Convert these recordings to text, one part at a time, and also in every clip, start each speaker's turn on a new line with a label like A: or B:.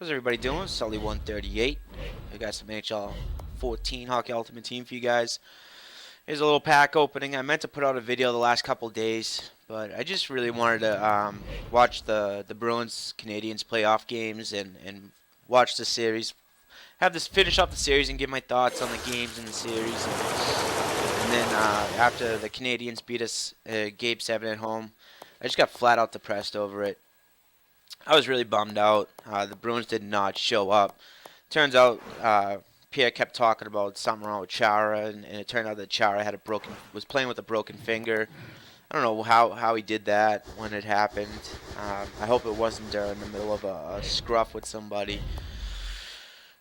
A: How's everybody doing? Sully 138. I got some NHL 14 Hockey Ultimate Team for you guys. Here's a little pack opening. I meant to put out a video the last couple days, but I just really wanted to watch the Bruins Canadians playoff games and watch the series. Have this finish up the series and give my thoughts on the games in the series. And then after the Canadians beat us Game 7 at home, I just got flat out depressed over it. I was really bummed out. The Bruins did not show up. Turns out Pierre kept talking about something wrong with Chara, and it turned out that Chara was playing with a broken finger. I don't know how he did that when it happened. I hope it wasn't in the middle of a scruff with somebody.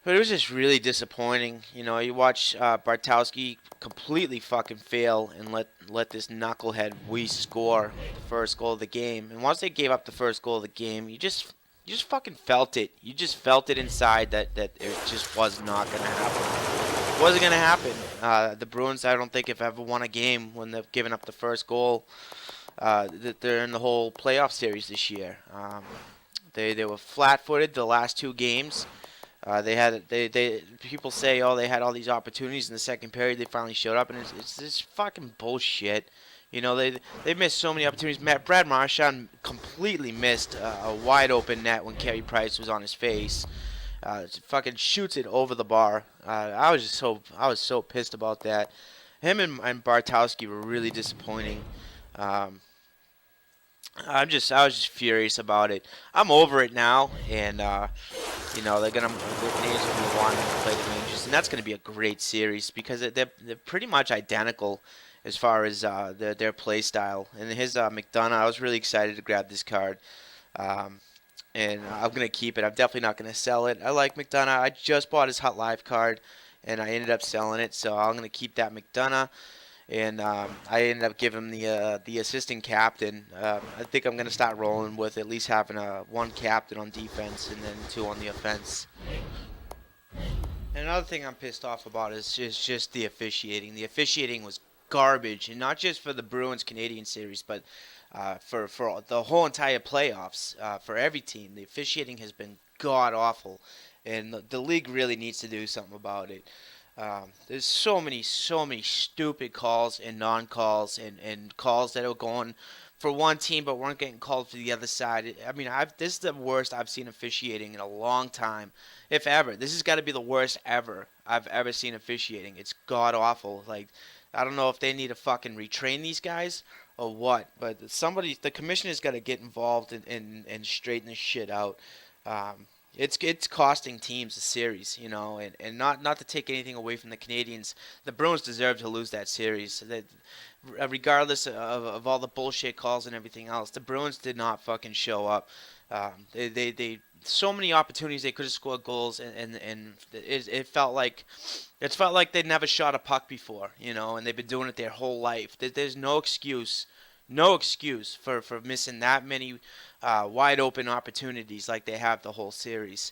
A: But it was just really disappointing. You know, you watch Bartowski completely fucking fail and let this knucklehead score the first goal of the game. And once they gave up the first goal of the game, you just fucking felt it. You just felt it inside that it just was not gonna happen. It wasn't gonna happen. The Bruins, I don't think, have ever won a game when they've given up the first goal. That they're in the whole playoff series this year. They were flat-footed the last two games. They people say, oh, they had all these opportunities in the second period. They finally showed up, and it's this fucking bullshit. You know, they missed so many opportunities. Brad Marchand completely missed a wide open net when Carey Price was on his face. Fucking shoots it over the bar. I was so pissed about that. Him and Bartowski were really disappointing. Um, I was just furious about it. I'm over it now, and the Canadians are gonna want to play the Rangers, and that's gonna be a great series because they're pretty much identical as far as their play style. And his McDonough, I was really excited to grab this card, um, and I'm gonna keep it. I'm definitely not gonna sell it. I like McDonough. I just bought his Hot Live card, and I ended up selling it, so I'm gonna keep that McDonough. And I ended up giving him the assistant captain. I think I'm gonna start rolling with at least having one captain on defense and then two on the offense. And another thing I'm pissed off about is just the officiating. The officiating was garbage, and not just for the Bruins Canadian series, but for the whole entire playoffs. For every team, the officiating has been god awful, and the league really needs to do something about it. There's so many stupid calls and non-calls and calls that are going for one team but weren't getting called for the other side. I mean, this is the worst I've seen officiating in a long time, if ever. This has got to be the worst ever I've ever seen officiating. It's god awful. Like, I don't know if they need to fucking retrain these guys or what, but the commissioner's got to get involved and straighten this shit out. Um, it's costing teams a series, and not to take anything away from the Canadians. The Bruins deserve to lose that series. Regardless of all the bullshit calls and everything else, the Bruins did not fucking show up. They so many opportunities they could have scored goals, and it felt like they'd never shot a puck before, and they've been doing it their whole life. There's no excuse. No excuse for missing that many wide open opportunities like they have the whole series.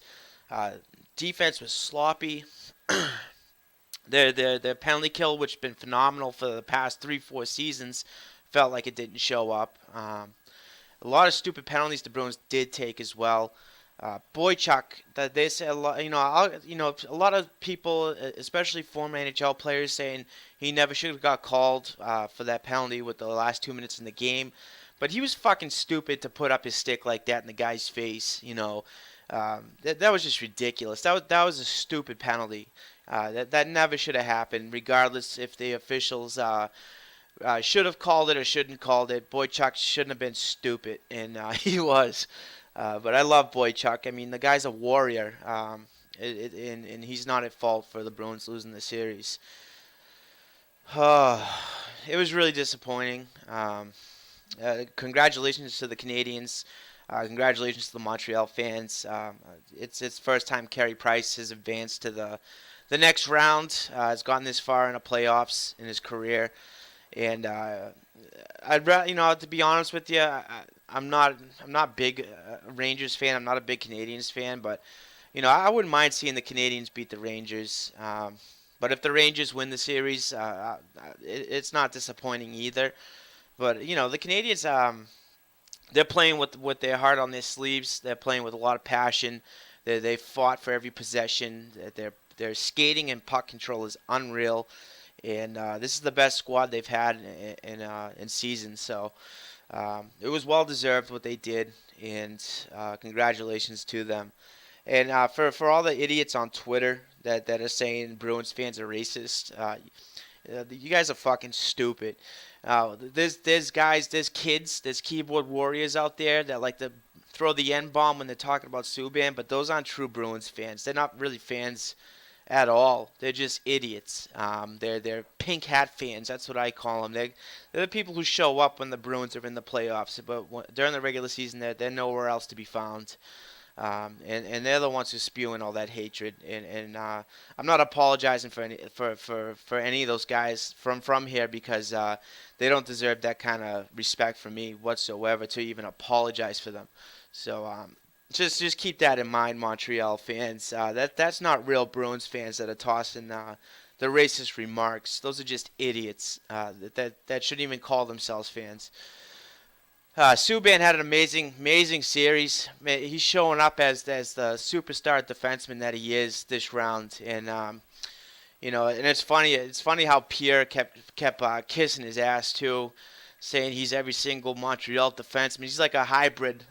A: Uh, Defense was sloppy. Their penalty kill, which has been phenomenal for the past 3-4 seasons, felt like it didn't show up. A lot of stupid penalties the Bruins did take as well. Boychuk, that they say a lot, a lot of people, especially former NHL players, saying he never should have got called for that penalty with the last 2 minutes in the game. But he was fucking stupid to put up his stick like that in the guy's face. That was just ridiculous. That was a stupid penalty. That never should have happened, regardless if the officials should have called it or shouldn't called it. Boychuk shouldn't have been stupid, and he was. But I love Boychuk. I mean, the guy's a warrior, and he's not at fault for the Bruins losing the series. It was really disappointing. Congratulations to the Canadians. Congratulations to the Montreal fans. It's first time Carey Price has advanced to the next round. Has gotten this far in the playoffs in his career, and to be honest with you, I'm not big Rangers fan. I'm not a big Canadians fan, but I wouldn't mind seeing the Canadians beat the Rangers. But if the Rangers win the series, it's not disappointing either. But the Canadians, they're playing with their heart on their sleeves. They're playing with a lot of passion. They fought for every possession. Their skating and puck control is unreal, and this is the best squad they've had in seasons. So it was well deserved what they did, and congratulations to them. And for all the idiots on Twitter that are saying Bruins fans are racist, you guys are fucking stupid. There's guys, there's kids, there's keyboard warriors out there that like to throw the N bomb when they're talking about Subban, but those aren't true Bruins fans. They're not really fans at all. They're just idiots. They're pink hat fans. That's what I call them. They're the people who show up when the Bruins are in the playoffs, but during the regular season, they're nowhere else to be found. And they're the ones who spewing all that hatred. And I'm not apologizing for any of those guys from here because they don't deserve that kind of respect from me whatsoever to even apologize for them. So just keep that in mind, Montreal fans. That's not real Bruins fans that are tossing the racist remarks. Those are just idiots that shouldn't even call themselves fans. Subban had an amazing series. He's showing up as the superstar defenseman that he is this round, and and it's funny. It's funny how Pierre kept kissing his ass too, saying he's every single Montreal defenseman. He's like a hybrid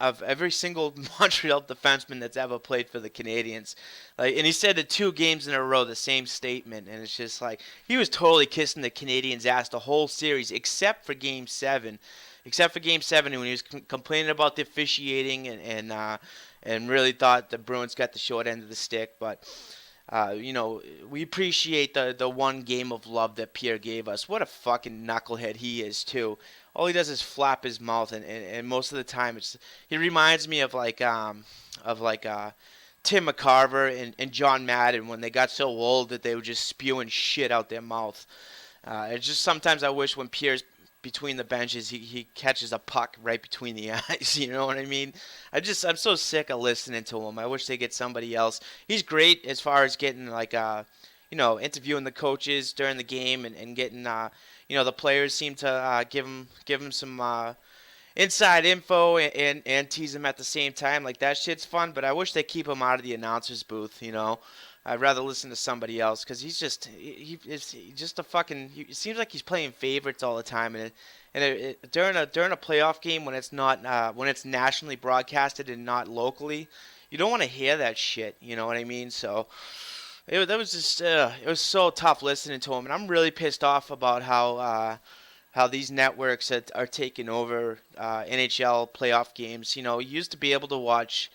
A: of every single Montreal defenseman that's ever played for the Canadiens. And he said it 2 games in a row, the same statement, and it's just like he was totally kissing the Canadiens' ass the whole series, except for Game 7. Except for Game 7 when he was complaining about the officiating and really thought the Bruins got the short end of the stick. But, we appreciate the one game of love that Pierre gave us. What a fucking knucklehead he is, too. All he does is flap his mouth, and most of the time he reminds me of Tim McCarver and John Madden when they got so old that they were just spewing shit out their mouth. It's just sometimes I wish when Pierre's between the benches, he catches a puck right between the eyes. You know what I mean? I'm so sick of listening to him. I wish they get somebody else. He's great as far as getting interviewing the coaches during the game and getting the players seem to give him some inside info and tease him at the same time. Like that shit's fun, but I wish they keep him out of the announcer's booth. I'd rather listen to somebody else because he's just a fucking. It seems like he's playing favorites all the time, and during a playoff game when it's not when it's nationally broadcasted and not locally, you don't want to hear that shit. You know what I mean? So it was so tough listening to him, and I'm really pissed off about how these networks are taking over NHL playoff games. You used to be able to watch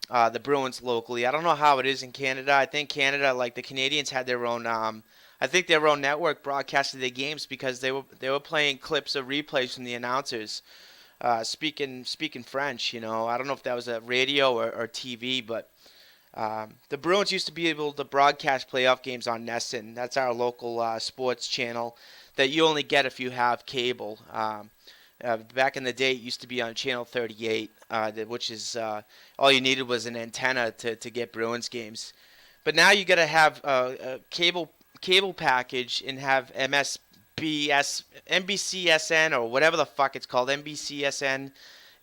A: the Bruins locally. I don't know how it is in Canada. I think Canada, like the Canadians, had their own. I think their own network broadcasted their games because they were playing clips of replays from the announcers, speaking French. I don't know if that was a radio or TV, but the Bruins used to be able to broadcast playoff games on NESN. That's our local sports channel that you only get if you have cable. Back in the day, it used to be on Channel 38, which is all you needed was an antenna to get Bruins games. But now you got to have a cable package and have NBCSN or whatever the fuck it's called, NBCSN,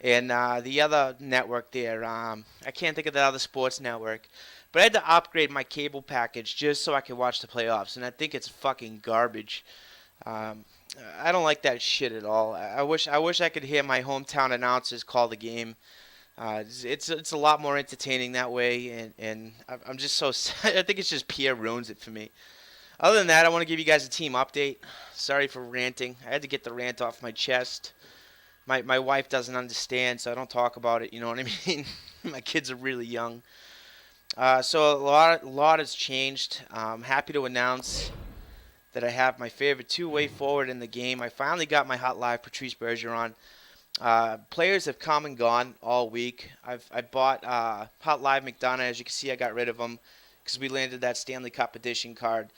A: and the other network there. I can't think of the other sports network. But I had to upgrade my cable package just so I could watch the playoffs, and I think it's fucking garbage. I don't like that shit at all. I wish I could hear my hometown announcers call the game. It's a lot more entertaining that way, and I'm just so I think it's just Pierre ruins it for me. Other than that, I want to give you guys a team update. Sorry for ranting. I had to get the rant off my chest. My wife doesn't understand, so I don't talk about it. You know what I mean? My kids are really young. So a lot has changed. I'm happy to announce that I have my favorite two-way forward in the game. I finally got my Hot Live Patrice Bergeron. Players have come and gone all week. I bought Hot Live McDonough. As you can see, I got rid of him because we landed that Stanley Cup edition card.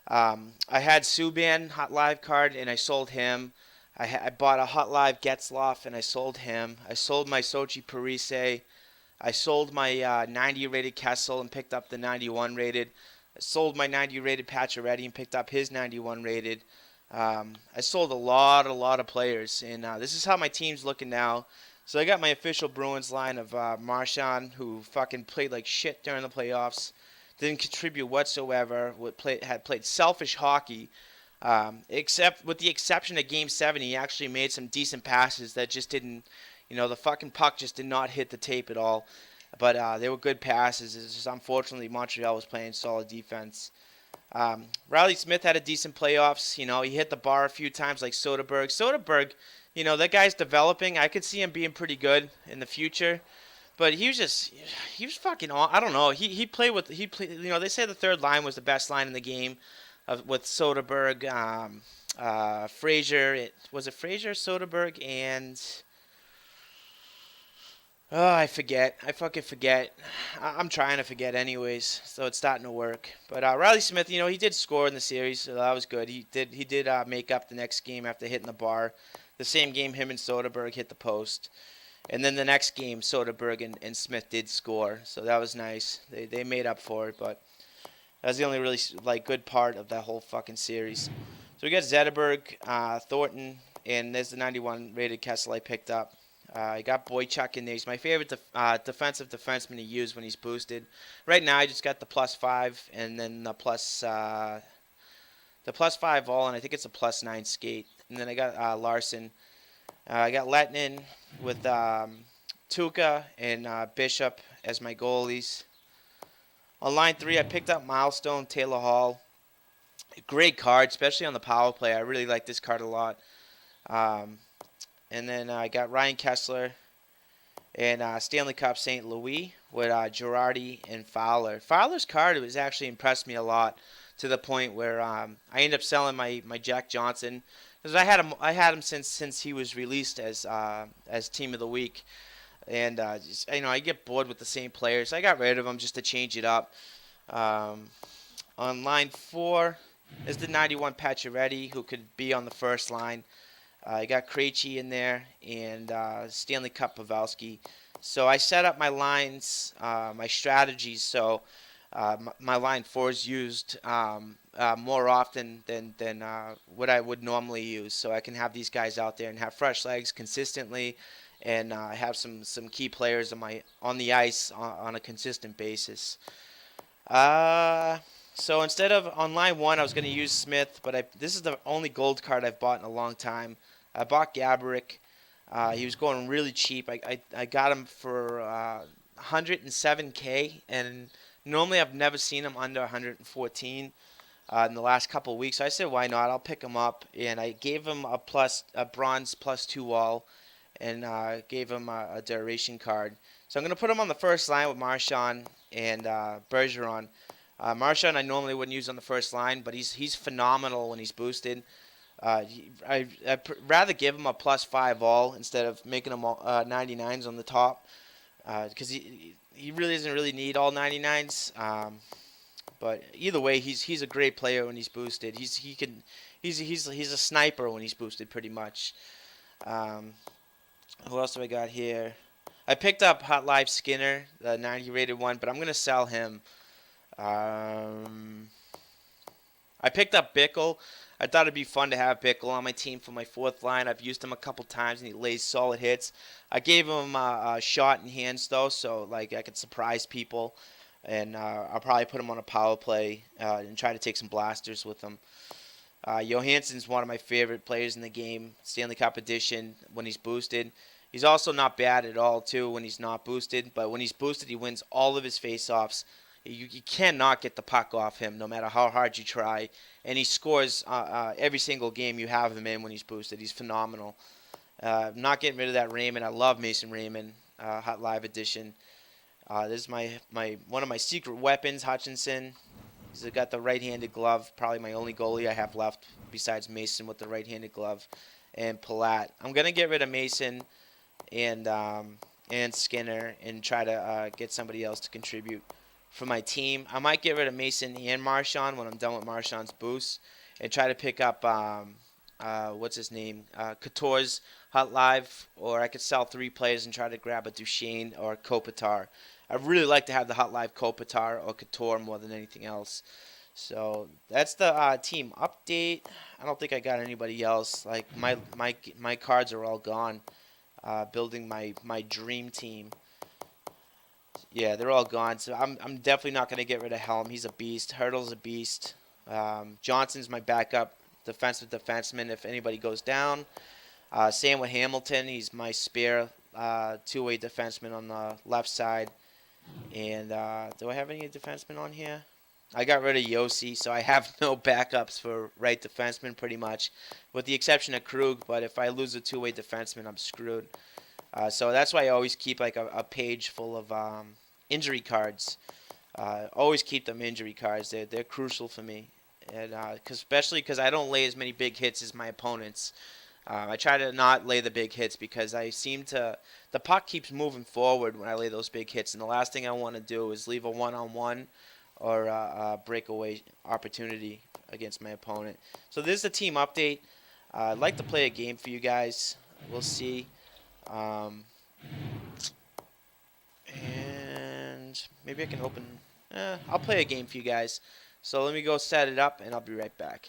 A: I had Subban Hot Live card, and I sold him. I bought a Hot Live Getzlaf, and I sold him. I sold my Sochi Parise. I sold my 90 rated Kessel and picked up the 91 rated. I sold my 90 rated Pacioretty and picked up his 91 rated. I sold a lot of players, and this is how my team's looking now. So I got my official Bruins line of Marchand, who fucking played like shit during the playoffs, didn't contribute whatsoever. Had played selfish hockey, except with the exception of Game 7, he actually made some decent passes that just didn't, the fucking puck just did not hit the tape at all. But they were good passes. It's just unfortunately Montreal was playing solid defense. Riley Smith had a decent playoffs. He hit the bar a few times like Soderberg. Soderberg, that guy's developing. I could see him being pretty good in the future. But he was fucking. I don't know. He played with. He played. They say the third line was the best line in the game, with Soderberg, Frazier. Was it Frazier, Soderberg, and oh, I forget. I fucking forget. I'm trying to forget anyways, so it's starting to work. But Riley Smith, he did score in the series, so that was good. He did make up the next game after hitting the bar. The same game him and Soderberg hit the post. And then the next game, Soderberg and Smith did score, so that was nice. They made up for it, but that was the only really good part of that whole fucking series. So we got Zetterberg, Thornton, and there's the 91 rated Kessel I picked up. I got Boychuk in there. He's my favorite defensive defenseman to use when he's boosted. Right now, I just got the +5 and then the +5 all, and I think it's a +9 skate. And then I got Larson. I got Lettinen with Tuca and Bishop as my goalies. On line 3, I picked up Milestone, Taylor Hall. Great card, especially on the power play. I really like this card a lot. And then I got Ryan Kessler and Stanley Cup St. Louis with Girardi and Fowler. Fowler's card has actually impressed me a lot, to the point where I ended up selling my Jack Johnson, because I had him since he was released as Team of the Week, and I get bored with the same players. I got rid of him just to change it up. On line 4 is the 91 Pacioretty, who could be on the first line. I got Krejci in there and Stanley Cup Pavelski. So I set up my lines, my strategies, so my line 4 is used more often than what I would normally use. So I can have these guys out there and have fresh legs consistently, and have some key players on the ice on a consistent basis. So instead of on line 1, I was going to use Smith, but this is the only gold card I've bought in a long time. I bought Gaborik. He was going really cheap. I got him for 107K, and normally I've never seen him under 114 in the last couple of weeks. So I said, why not? I'll pick him up, and I gave him a bronze +2 wall, and gave him a duration card. So I'm going to put him on the first line with Marchand and Bergeron. Marchand I normally wouldn't use on the first line, but he's phenomenal when he's boosted. I'd rather give him a +5 all instead of making him 99s on the top, because he really doesn't really need all 99s. But either way, he's a great player when he's boosted. He's a sniper when he's boosted, pretty much. Who else do I got here? I picked up Hot Live Skinner, the 90 rated one, but I'm gonna sell him. I picked up Bickle. I thought it'd be fun to have Bickle on my team for my 4th line. I've used him a couple times, and he lays solid hits. I gave him a shot in hands, though, so I could surprise people. And I'll probably put him on a power play and try to take some blasters with him. Johansson's one of my favorite players in the game, Stanley Cup edition, when he's boosted. He's also not bad at all, too, when he's not boosted. But when he's boosted, he wins all of his face-offs. You cannot get the puck off him, no matter how hard you try. And he scores every single game you have him in when he's boosted. He's phenomenal. I'm not getting rid of that Raymond. I love Mason Raymond, Hot Live Edition. This is one of my secret weapons, Hutchinson. He's got the right-handed glove, probably my only goalie I have left besides Mason with the right-handed glove, and Palat. I'm going to get rid of Mason and Skinner and try to get somebody else to contribute for my team. I might get rid of Mason and Marchand when I'm done with Marchand's boost, and try to pick up what's his name, Couture's Hot Live, or I could sell 3 players and try to grab a Duchesne or Kopitar. I'd really like to have the Hot Live Kopitar or Couture more than anything else. So that's the team update. I don't think I got anybody else. Like my cards are all gone. building my dream team. Yeah, they're all gone. So I'm definitely not going to get rid of Helm. He's a beast. Hurdle's a beast. Johnson's my backup defensive defenseman if anybody goes down. Same with Hamilton. He's my spare two-way defenseman on the left side. And do I have any defensemen on here? I got rid of Yossi, so I have no backups for right defenseman pretty much, with the exception of Krug. But if I lose a two-way defenseman, I'm screwed. So that's why I always keep like a page full of injury cards. Always keep them injury cards. They're crucial for me, and especially because I don't lay as many big hits as my opponents. I try to not lay the big hits because the puck keeps moving forward when I lay those big hits, and the last thing I want to do is leave a one-on-one or a breakaway opportunity against my opponent. So this is a team update. I'd like to play a game for you guys. We'll see. And maybe I can open... I'll play a game for you guys. So let me go set it up, and I'll be right back.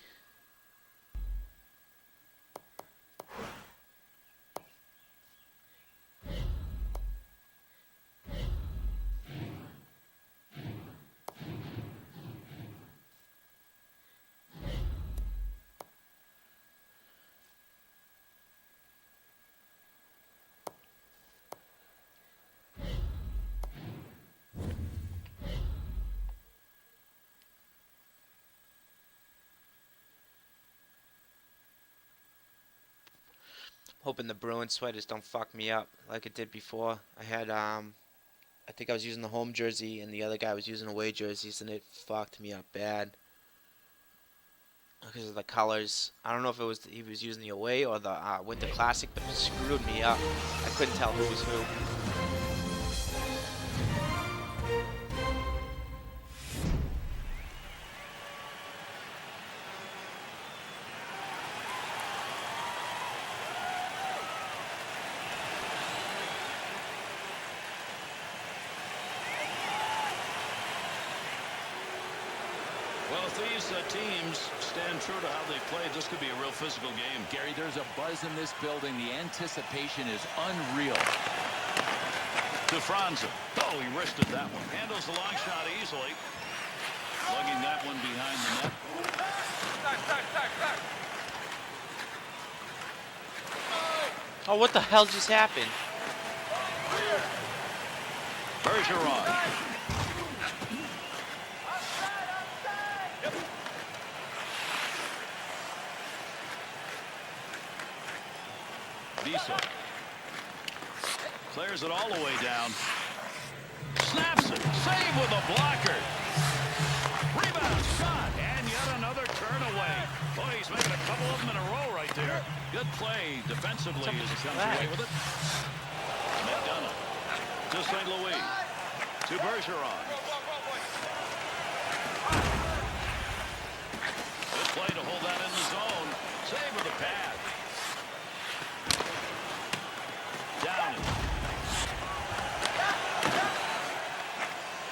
A: Hoping the Bruins sweaters don't fuck me up like it did before. I had, I think I was using the home jersey and the other guy was using away jerseys, and it fucked me up bad because of the colors. I don't know if it was he was using the away or the Winter Classic, but it screwed me up. I couldn't tell who was who.
B: Well, if these teams stand true to how they played, this could be a real physical game.
C: Gary, there's a buzz in this building. The anticipation is unreal.
B: To Franzen. Oh, he wristed that one. Handles the long shot easily. Lugging that one behind the net.
A: Oh, what the hell just happened?
B: Bergeron. Diesel. Clears it all the way down. Snaps it. Save with a blocker. Rebound shot. And yet another turn away. Boy, he's making a couple of them in a row right there. Good play defensively as he comes away with it. McDonough to St. Louis. To Bergeron. Good play to hold that in the zone. Save with a pad. Down.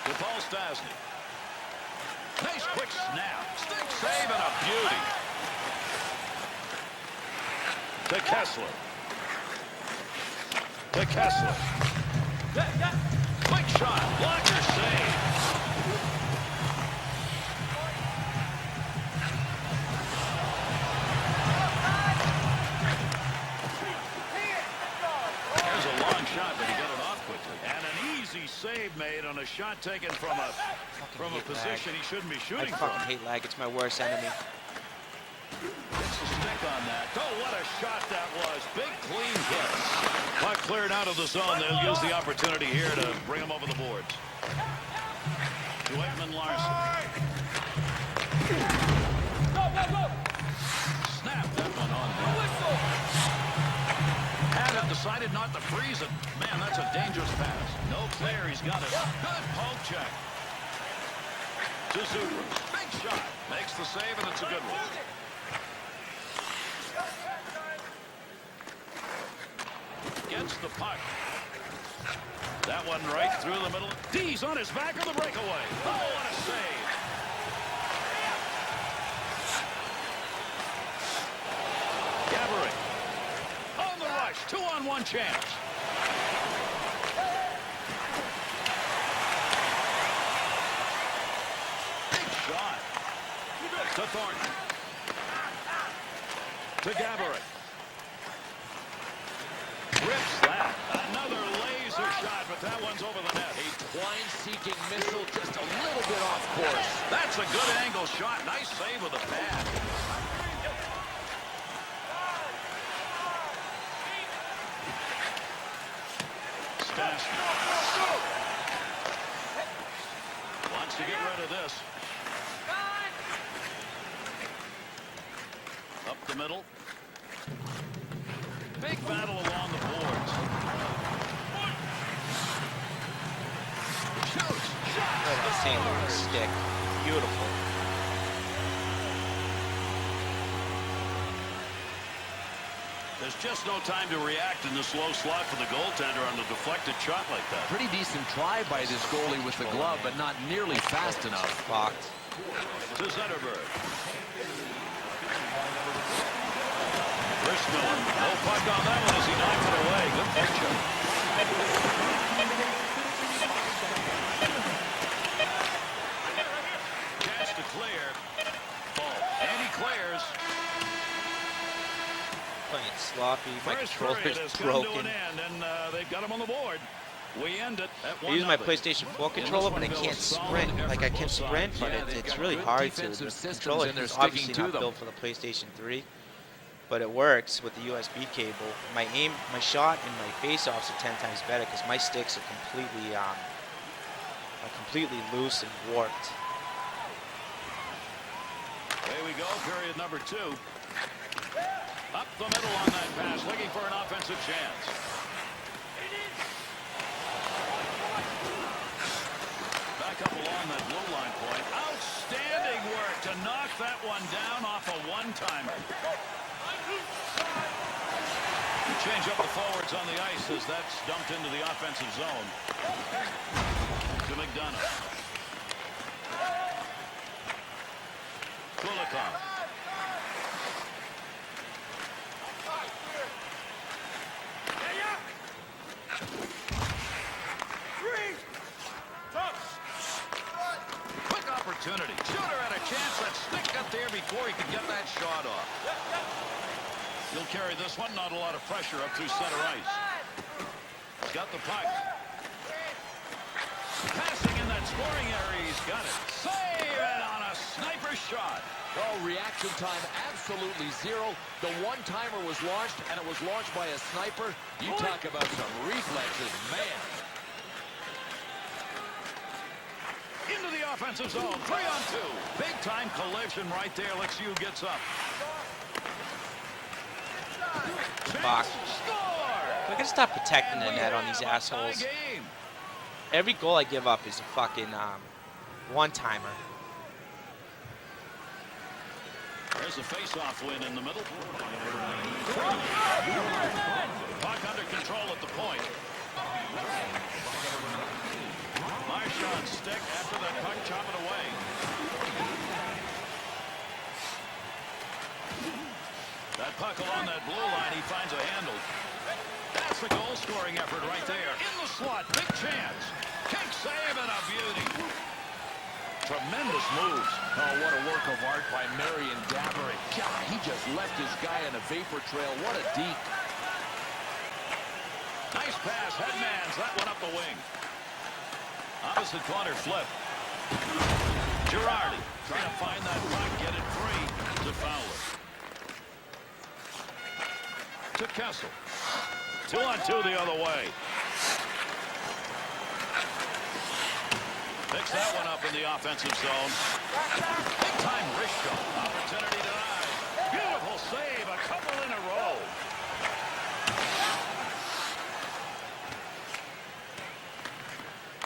B: To Paul Stastny. Nice quick snap. Stick save and a beauty. To Kessler. To Kessler. Quick shot. Blocker save. There's a long shot, but he got it off quickly. And an easy save made on a shot taken from a position he shouldn't be shooting from.
A: I fucking hate lag. It's my worst enemy.
B: Gets the stick on that. Oh, what a shot that was. Big clean hit. Puck cleared out of the zone. They'll use the opportunity here to bring him over the boards. To Ekman Larson. Snap that one on there. Had it decided not to freeze it. Man, that's a dangerous pass. No clear. He's got it. Good poke check. To Zuber. Big shot. Makes the save, and it's a good one. Gets the puck. That one right through the middle. D's on his back of the breakaway. Oh, what a save. Gaborik. On the right. rush. 2-on-1 chance. Big shot. To Thornton. To Gaborik. Rips that. Another laser shot, but that one's over the net.
C: A twine-seeking missile just a little bit off course.
B: That's a good angle shot. Nice save with a pad. Stastny wants to get rid of this. Up the middle. Big battle along the boards. Shoots. Shot.
A: Right on St. Louis stick. Beautiful.
B: There's just no time to react in the slow slot for the goaltender on a deflected shot like that.
C: Pretty decent try by this goalie with the glove, but not nearly fast enough.
A: Fucked.
B: To Zetterberg. Chris Miller. No puck on that one as he knocked it away. Good picture. Chance to clear. Ball. And he clears.
A: Playing sloppy. My
B: First period
A: controller's
B: has come to
A: broken.
B: an end, and they've got him on the board. We end it at 1-0.
A: I use my PlayStation 4 controller, but I can't sprint. Like I can sprint, but it's really hard to. The controller is obviously not built for the PlayStation 3, but it works with the USB cable. My aim, my shot, and my face-offs are 10 times better because my sticks are completely loose and warped.
B: Here we go, period number 2. Up the middle on that pass, looking for an offensive chance. Back up along that blue line point. Outstanding work to knock that one down off a one-timer. Change up the forwards on the ice as that's dumped into the offensive zone. To McDonough. Kulikov. Quick opportunity. Shooter had a chance. That stick got there before he could get that shot off. He'll carry this one. Not a lot of pressure up through center ice. He's got the puck. Passing in that scoring area. He's got it. Save it on a sniper shot.
C: Oh, reaction time absolutely zero. The one-timer was launched, and it was launched by a sniper. You talk about some reflexes, man.
B: Into the offensive zone. 3-on-2. Big-time collision right there. Let's see who gets up.
A: Fuck.
B: Score!
A: I gotta stop protecting the
B: And we
A: net on these
B: have a tie
A: assholes.
B: game.
A: Every goal I give up is a fucking one-timer.
B: There's a face-off win in the middle. Puck under control at the point. Marchand's stick after that puck, chop it away. That puck along that blue line, he finds a handle. That's the goal-scoring effort right there. In the slot, big chance. Kick save and a beauty. Tremendous moves.
C: Oh, what a work of art by Marion Gaborik. God, he just left his guy on a vapor trail. What a deke.
B: Nice pass, headmans, that one up the wing. Opposite corner flip. Girardi trying to find that puck, get it free to Fowler. To Kessel. 2-on-2 the other way. Picks that one up in the offensive zone. Big time wrist shot. Opportunity denied. Beautiful save, a couple in a row.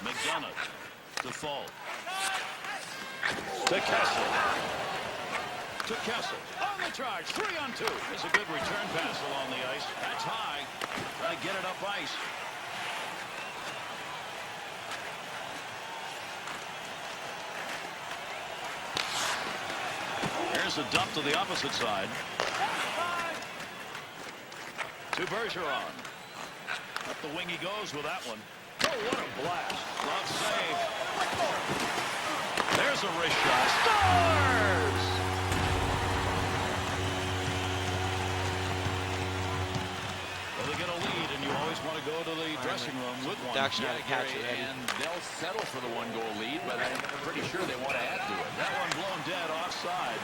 B: McDonough to Fall. To Kessel. To Kessel. On the charge. 3-on-2. It's a good return pass along the ice. That's high. Trying to get it up ice. Here's a dump to the opposite side. To Bergeron. Up the wing he goes with that one. Oh, what a blast. Glove save. There's a wrist shot. Scores! Well, they get a lead, and you always want to go to the dressing room with one.
A: Yeah,
C: Gary, and they'll settle for the one-goal lead, but I'm pretty sure they want to add to it.
B: That one blown dead offside.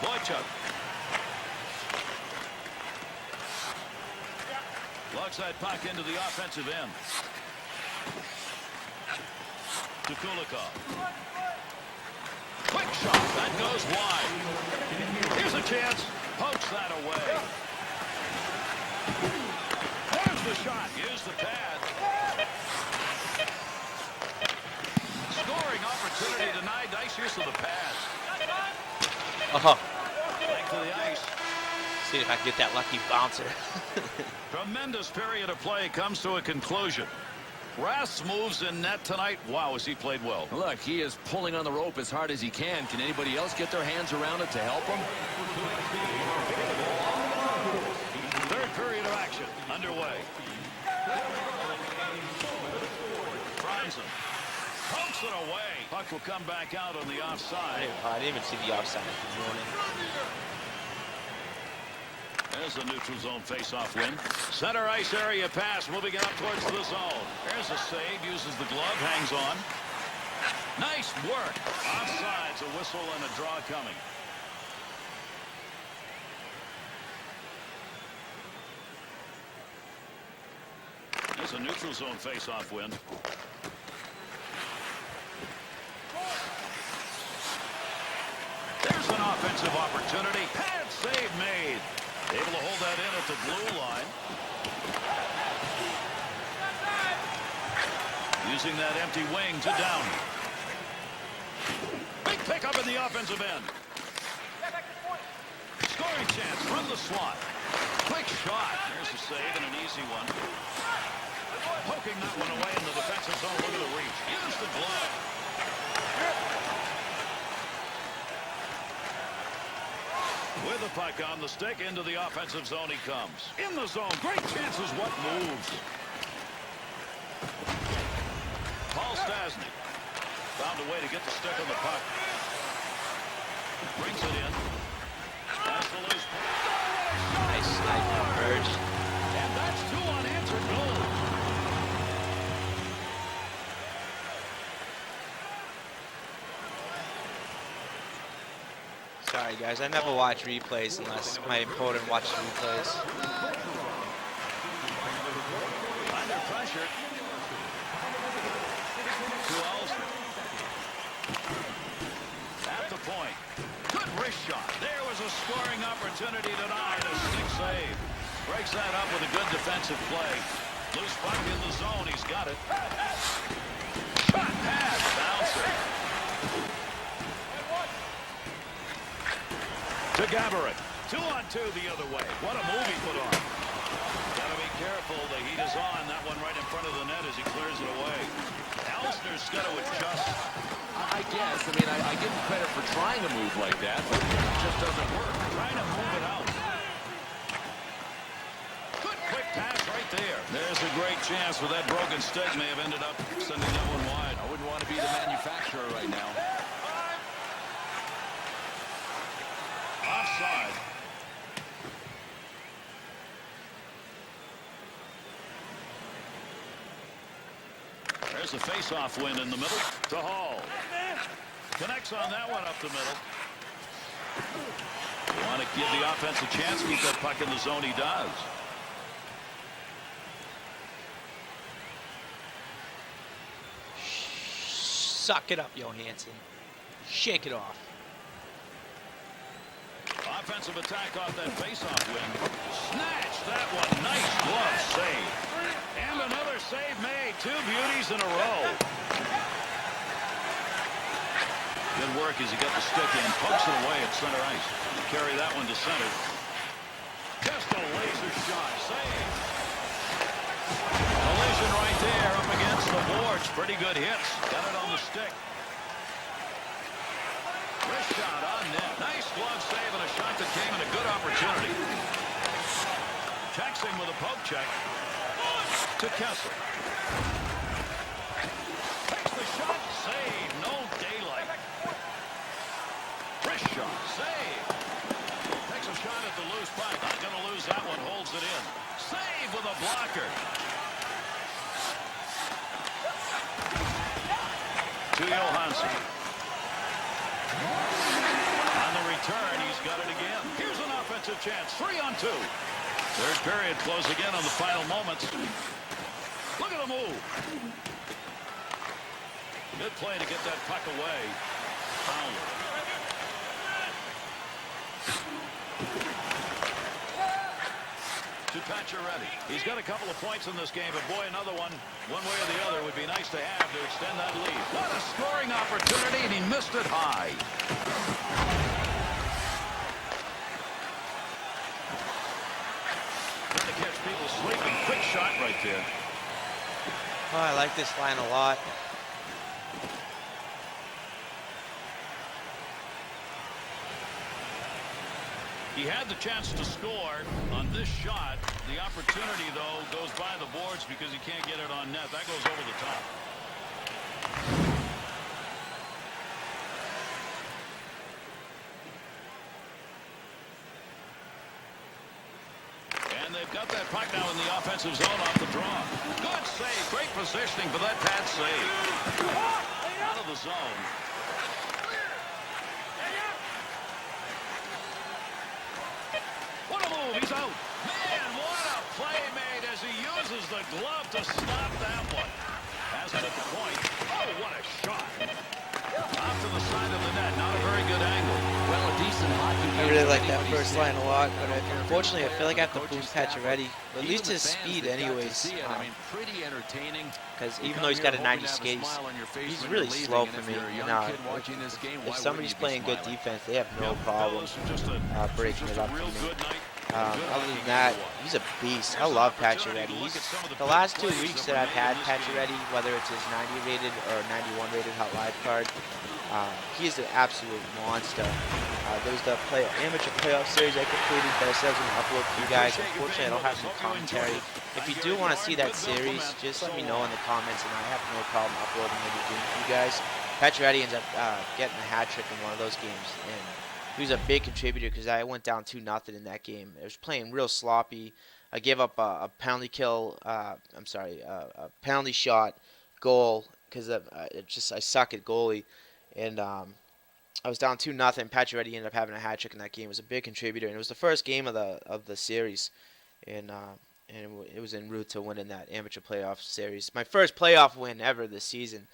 B: Boychuk. Lugs that puck into the offensive end. To Kulikov. Quick shot. That goes wide. Here's a chance. Pokes that away. There's the shot. Use the pad. Scoring opportunity denied. Nice use of the pad. Length of the ice.
A: See if I can get that lucky bouncer.
B: Tremendous period of play comes to a conclusion. Rath's moves in net tonight. Wow, has he played well.
C: Look, he is pulling on the rope as hard as he can. Can anybody else get their hands around it to help him?
B: Third period of action underway. Franzen pokes it away. Puck will come back out on the offside.
A: I didn't even see the offside this morning.
B: There's a neutral zone face-off win. Center ice area pass moving it up towards the zone. There's a save. Uses the glove. Hangs on. Nice work. Offsides. A whistle and a draw coming. There's a neutral zone face-off win. There's an offensive opportunity. Pad save made. Able to hold that in at the blue line. Using that empty wing to Downey. Big pickup in the offensive end. Scoring chance from the slot. Quick shot. There's a save and an easy one. Poking that one away in the defensive zone. Look at the reach. Use the glove. With the puck on the stick, into the offensive zone he comes. In the zone, great chances, what moves. Paul Stastny found a way to get the stick on the puck. Brings it in. That's the loose.
A: Nice snipe from Burge.
B: And that's two unanswered goals.
A: Sorry, guys. I never watch replays unless my opponent watches replays.
B: Under pressure. To Olsen. At the point. Good wrist shot. There was a scoring opportunity denied. A stick save. Breaks that up with a good defensive play. Loose puck in the zone. He's got it. Shot pass. Bouncer. To Gaborik. 2-on-2 the other way. What a move he put on. Gotta be careful. The heat is on. That one right in front of the net as he clears it away. Elstner's got to adjust.
C: I guess. I mean, I give him credit for trying a move like that, but it just doesn't work.
B: Trying to move it out. Good quick pass right there. There's a great chance with that broken stick. May have ended up sending that one wide.
C: I wouldn't want to be the manufacturer right now.
B: Offside. There's a face-off win in the middle to Hall. Connects on that one up the middle. Want to give the offense a chance, keep that puck in the zone. He does.
A: Suck it up, Johansson. Shake it off.
B: Offensive attack off that face-off win. Snatch that one. Nice glove save. And another save made. Two beauties in a row. Good work as he got the stick in. Pokes it away at center ice. Carry that one to center. Just a laser shot. Save. Collision right there up against the boards. Pretty good hits. Got it on the stick. shot on net. Nice glove save and a shot that came in a good opportunity. Checks him with a poke check. To Kessel. Takes the shot. Save. No daylight. Wrist shot. Save. Takes a shot at the loose puck. Not going to lose that one. Holds it in. Save with a blocker. To Johansson. On the return, he's got it again. Here's an offensive chance. 3-on-2. Third period close again on the final moments. Look at the move. Good play to get that puck away. Fowler. To Pacioretty. He's got a couple of points in this game, but boy, another one way or the other, would be nice to have to extend that lead. What a scoring opportunity, and he missed it high. Trying to catch people sleeping. Quick shot right there.
A: Oh, I like this line a lot.
B: He had the chance to score on this shot. The opportunity, though, goes by the boards because he can't get it on net. That goes over the top. And they've got that puck now in the offensive zone off the draw. Good save. Great positioning for that pad save. Out of the zone. What a move. He's out. Man, what a play made as he uses the glove to stop that one. Has it at the point. Oh, what a shot. Off to the side of the net. Not a very good angle.
C: Well, a decent hockey
A: I
C: game
A: really
C: for
A: like that
C: anybody's
A: first line a lot, but
C: standard.
A: unfortunately I feel like I have to
C: Coaching
A: boost
C: staff,
A: Pacioretty, at least
C: even
A: his
C: the fans
A: speed
C: that got to
A: anyways.
C: see it, I mean, pretty entertaining.
A: Because
C: You
A: even
C: come
A: though he's
C: here
A: got a
C: hoping
A: 90
C: to have a
A: skates,
C: smile on your face
A: he's
C: when
A: really
C: you're leaving,
A: slow
C: and
A: for
C: if
A: me.
C: you're a young
A: And
C: kid watching this game,
A: if
C: why
A: somebody's
C: wouldn't you be
A: playing good
C: smiling?
A: defense, they have no problem breaking it up for me. Other than that, he's a beast. I love Pacioretty. The last 2 weeks that I've had Pacioretty, whether it's his 90 rated or 91 rated Hot Live card, he is an absolute monster. There was the amateur playoff series I completed that I said I was going to upload for you guys. Unfortunately, I don't have any commentary. If you do want to see that series, just let me know in the comments, and I have no problem uploading any game for you guys. Pacioretty ends up getting a hat trick in one of those games, and he was a big contributor because I went down 2-0 in that game. I was playing real sloppy. I gave up a penalty kill. A penalty shot goal because I suck at goalie, and I was down 2-0. Pacioretty ended up having a hat trick in that game. It was a big contributor, and it was the first game of the series, and it was en route to winning that amateur playoff series. My first playoff win ever this season.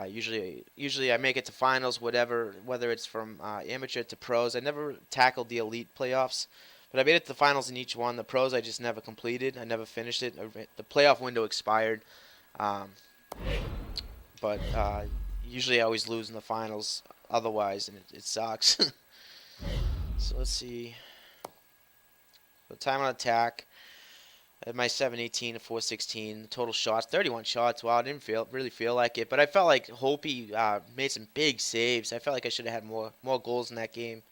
A: Usually I make it to finals, whether it's from amateur to pros. I never tackled the elite playoffs, but I made it to the finals in each one. The pros I just never completed. I never finished it. The playoff window expired, but usually I always lose in the finals otherwise, and it sucks. So let's see. So time on attack. At my 718 to 416, total shots, 31 shots. Wow, I didn't really feel like it, but I felt like Hopi made some big saves. I felt like I should have had more goals in that game.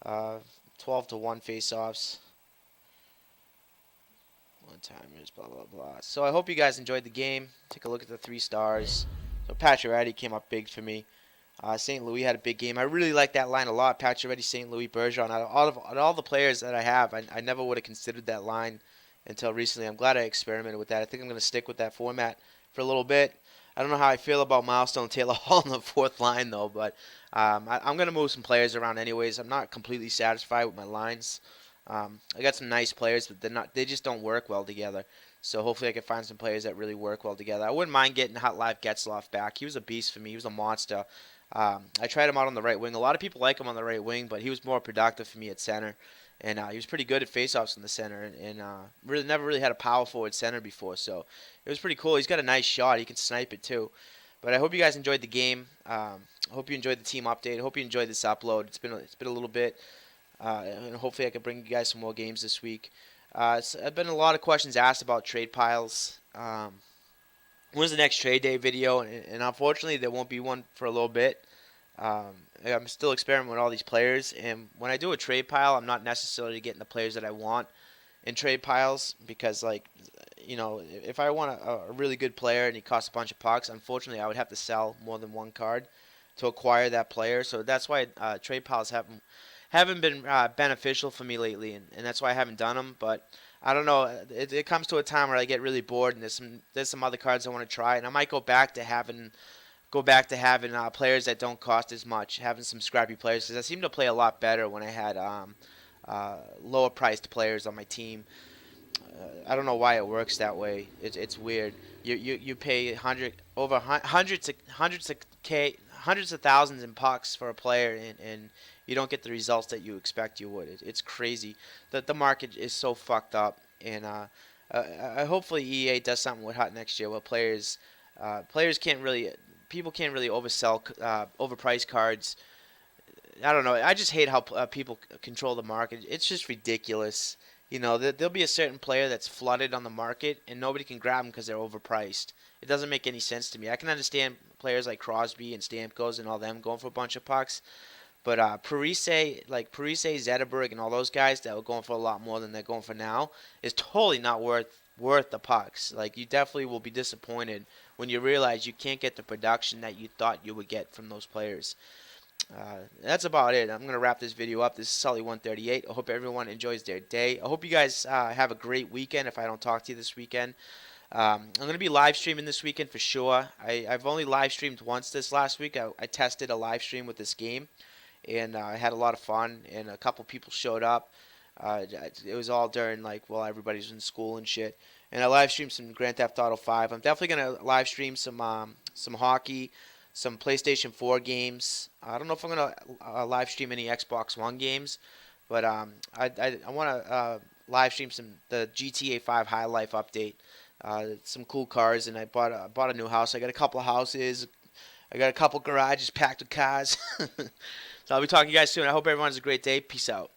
A: 12-1 face-offs. One-timers, blah, blah, blah. So I hope you guys enjoyed the game. Take a look at the 3 stars. So Pacioretty came up big for me. St. Louis had a big game. I really like that line a lot. Pacioretty, St. Louis, Bergeron. Out of all the players that I have, I never would have considered that line until recently. I'm glad I experimented with that. I think I'm going to stick with that format for a little bit. I don't know how I feel about Milestone Taylor Hall in the 4th line, though, but I'm going to move some players around anyways. I'm not completely satisfied with my lines. I got some nice players, but they just don't work well together. So hopefully I can find some players that really work well together. I wouldn't mind getting Hot Live Getzlaf back. He was a beast for me. He was a monster. I tried him out on the right wing. A lot of people like him on the right wing, but he was more productive for me at center. And he was pretty good at faceoffs in the center, and really never really had a power forward center before, so it was pretty cool. He's got a nice shot; he can snipe it too. But I hope you guys enjoyed the game. I hope you enjoyed the team update. I hope you enjoyed this upload. It's been a little bit, and hopefully I can bring you guys some more games this week. I've been a lot of questions asked about trade piles. When's the next trade day video? And unfortunately, there won't be one for a little bit. I'm still experimenting with all these players, and when I do a trade pile, I'm not necessarily getting the players that I want in trade piles because, like, if I want a really good player and he costs a bunch of pucks, unfortunately, I would have to sell more than one card to acquire that player. So that's why trade piles haven't been beneficial for me lately, and that's why I haven't done them. But I don't know. It comes to a time where I get really bored, and there's some other cards I want to try, and I might go back to having players that don't cost as much, having some scrappy players because I seem to play a lot better when I had lower priced players on my team. I don't know why it works that way. It's weird. You pay hundreds of thousands in pucks for a player, and you don't get the results that you expect you would. It's crazy. The market is so fucked up, and hopefully EA does something with Hut next year where players can't really people can't really overprice cards. I don't know. I just hate how people control the market. It's just ridiculous. There'll be a certain player that's flooded on the market, and nobody can grab them because they're overpriced. It doesn't make any sense to me. I can understand players like Crosby and Stamkos and all them going for a bunch of pucks, but Parise, Zetterberg, and all those guys that were going for a lot more than they're going for now is totally not worth the pucks. Like, you definitely will be disappointed when you realize you can't get the production that you thought you would get from those players. That's about it. I'm going to wrap this video up. This is Sully138. I hope everyone enjoys their day. I hope you guys have a great weekend if I don't talk to you this weekend. I'm going to be live streaming this weekend for sure. I've only live streamed once this last week. I tested a live stream with this game, and I had a lot of fun, and a couple people showed up. It was all during, while everybody's in school and shit. And I live streamed some Grand Theft Auto 5. I'm definitely going to live stream some hockey, some PlayStation 4 games. I don't know if I'm going to live stream any Xbox One games, but I want to live stream the GTA 5 High Life update. Some cool cars, and I bought a new house. I got a couple of houses. I got a couple garages packed with cars. So I'll be talking to you guys soon. I hope everyone has a great day. Peace out.